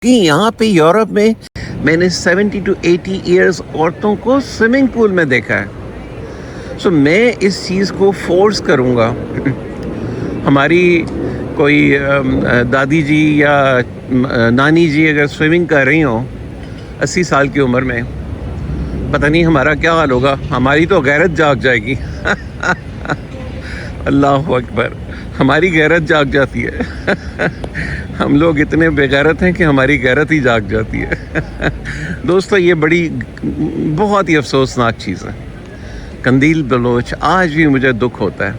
کہ یہاں پہ یورپ میں میں نے 70 to 80 ایئرس عورتوں کو سوئمنگ پول میں دیکھا ہے. سو میں اس چیز کو فورس کروں گا. ہماری کوئی دادی جی یا نانی جی اگر سوئمنگ کر رہی ہوں 80 سال کی عمر میں، پتہ نہیں ہمارا کیا حال ہوگا. ہماری تو غیرت جاگ جائے گی. اللہ اکبر، ہماری غیرت جاگ جاتی ہے. ہم لوگ اتنے بے غیرت ہیں کہ ہماری غیرت ہی جاگ جاتی ہے. دوستو، یہ بہت ہی افسوسناک چیز ہے. قندیل بلوچ آج بھی مجھے دکھ ہوتا ہے.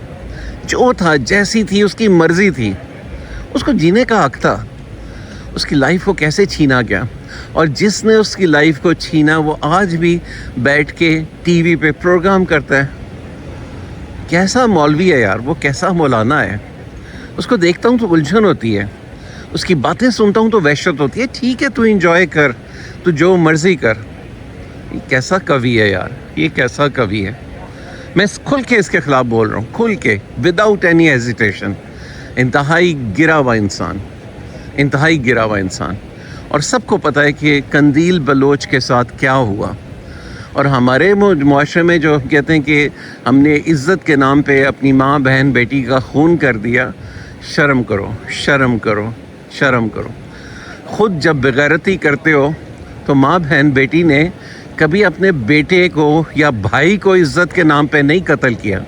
جو تھا، جیسی تھی اس کی مرضی تھی، اس کو جینے کا حق تھا. اس کی لائف کو کیسے چھینا گیا، اور جس نے اس کی لائف کو چھینا وہ آج بھی بیٹھ کے ٹی وی پہ پروگرام کرتا ہے. کیسا مولوی ہے یار وہ، کیسا مولانا ہے. اس کو دیکھتا ہوں تو الجھن ہوتی ہے، اس کی باتیں سنتا ہوں تو وحشت ہوتی ہے. ٹھیک ہے، تو انجوائے کر، تو جو مرضی کر. یہ کیسا کوی ہے یار، یہ کیسا کوی ہے. میں کھل کے اس کے خلاف بول رہا ہوں، کھل کے، وداؤٹ اینی ہیزیٹیشن. انتہائی گرا ہوا انسان، انتہائی گرا ہوا انسان. اور سب کو پتہ ہے کہ قندیل بلوچ کے ساتھ کیا ہوا. اور ہمارے معاشرے میں جو کہتے ہیں کہ ہم نے عزت کے نام پہ اپنی ماں بہن بیٹی کا خون کر دیا. شرم کرو، شرم کرو، شرم کرو. خود جب بغیرتی کرتے ہو تو ماں بہن بیٹی نے کبھی اپنے بیٹے کو یا بھائی کو عزت کے نام پہ نہیں قتل کیا.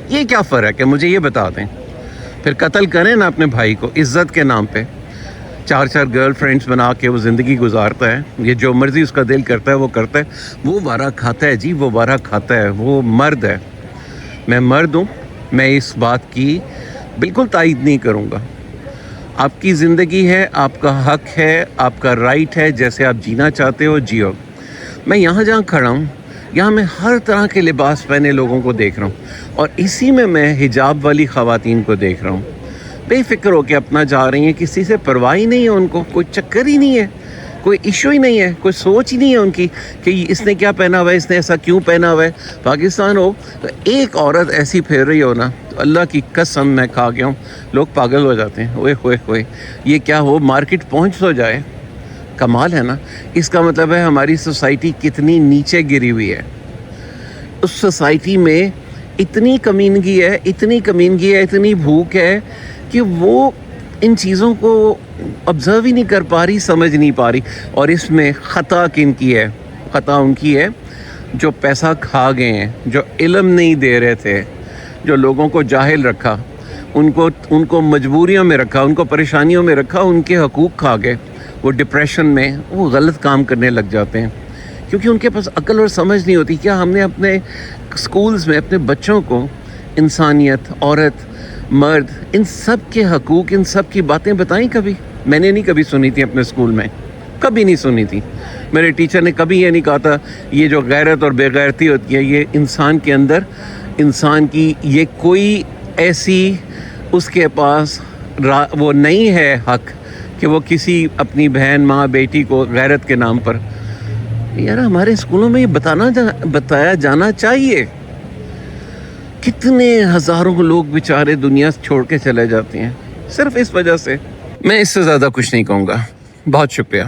یہ کیا فرق ہے، مجھے یہ بتا دیں. پھر قتل کریں نا اپنے بھائی کو عزت کے نام پہ. 4 گرل فرینڈز بنا کے وہ زندگی گزارتا ہے. یہ جو مرضی اس کا دل کرتا ہے وہ کرتا ہے. وہ وارہ کھاتا ہے جی، وہ وارہ کھاتا ہے. وہ مرد ہے، میں مرد ہوں. میں اس بات کی بالکل تائید نہیں کروں گا. آپ کی زندگی ہے، آپ کا حق ہے، آپ کا رائٹ ہے. جیسے آپ جینا چاہتے ہو جیو. میں یہاں جہاں کھڑا ہوں، یہاں میں ہر طرح کے لباس پہنے لوگوں کو دیکھ رہا ہوں، اور اسی میں حجاب والی خواتین کو دیکھ رہا ہوں. بے فکر ہو کے اپنا جا رہی ہیں، کسی سے پرواہ ہی نہیں ہے ان کو. کوئی چکر ہی نہیں ہے، کوئی ایشو ہی نہیں ہے، کوئی سوچ ہی نہیں ہے ان کی کہ اس نے کیا پہنا ہوا ہے، اس نے ایسا کیوں پہنا ہوا ہے. پاکستان ہو تو ایک عورت ایسی پھیر رہی ہو نا، تو اللہ کی قسم میں کھا گیا ہوں، لوگ پاگل ہو جاتے ہیں. اوئے ہوئے ہوئے، یہ کیا ہو، مارکیٹ پہنچ تو جائے. کمال ہے نا. اس کا مطلب ہے ہماری سوسائٹی کتنی نیچے گری ہوئی ہے. اس سوسائٹی میں اتنی کمینگی ہے، اتنی کمینگی ہے، اتنی بھوک ہے کہ وہ ان چیزوں کو آبزرو ہی نہیں کر پا رہی، سمجھ نہیں پا رہی. اور اس میں خطا کن کی ہے؟ خطا ان کی ہے جو پیسہ کھا گئے ہیں، جو علم نہیں دے رہے تھے، جو لوگوں کو جاہل رکھا، ان کو مجبوریوں میں رکھا، ان کو پریشانیوں میں رکھا، ان کے حقوق کھا گئے. وہ ڈپریشن میں وہ غلط کام کرنے لگ جاتے ہیں کیونکہ ان کے پاس عقل اور سمجھ نہیں ہوتی. کیا ہم نے اپنے اسکولز میں اپنے بچوں کو انسانیت، عورت، مرد، ان سب کے حقوق، ان سب کی باتیں بتائیں کبھی؟ میں نے نہیں کبھی سنی تھی اپنے اسکول میں، کبھی نہیں سنی تھی. میرے ٹیچر نے کبھی یہ نہیں کہا تھا یہ جو غیرت اور بے غیرتی ہوتی ہے، یہ انسان کے اندر، انسان کی یہ کوئی ایسی اس کے پاس وہ نہیں ہے حق کہ وہ کسی اپنی بہن، ماں، بیٹی کو غیرت کے نام پر. یار ہمارے اسکولوں میں یہ بتایا جانا چاہیے. کتنے ہزاروں لوگ بیچارے دنیا چھوڑ کے چلے جاتے ہیں صرف اس وجہ سے. میں اس سے زیادہ کچھ نہیں کہوں گا. بہت شکریہ.